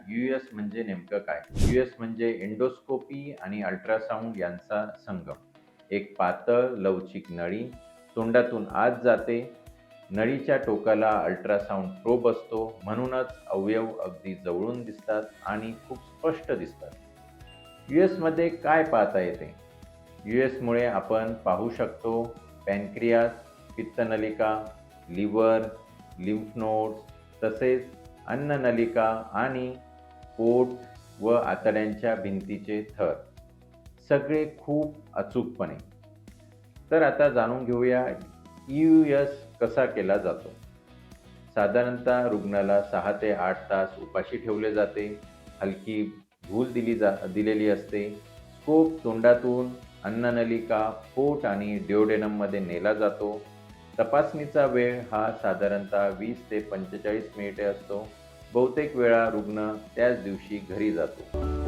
US म्हणजे नेमकं काय? यूएस म्हणजे एंडोस्कोपी आणि अल्ट्रासाउंड यांचा संगम. एक पातळ, लवचिक नळी तोंडातून आत जाते. नळीच्या टोकाला अल्ट्रासाउंड प्रोब असतो, म्हणूनच अवयव अगदी जवळून दिसतात आणि खूप स्पष्ट दिसतात. यूएसमध्ये काय पाहता येते? यूएसमुळे आपण पाहू शकतो पॅनक्रियास, पित्तनलिका, लिव्हर, लिम्फ नोड्स, तसेच अन्ननलिका आणि पोट व आतड्यांच्या भिंतीचे थर, सगळे खूप अचूकपणे. तर आता जाणून घेऊया ईयूएस कसा केला जातो. साधारणतः रुग्णाला 6 ते 8 तास उपाशी ठेवले जाते. हलकी भूल दिलेली असते. स्कोप तोंडातून अन्ननलिका, पोट आणि ड्युओडेनममध्ये नेला जातो. तपासणीचा वेळ हा साधारणतः 20 ते 45 मिनिटे असतो. बहुतेक वेळा रुग्ण त्याच दिवशी घरी जातो.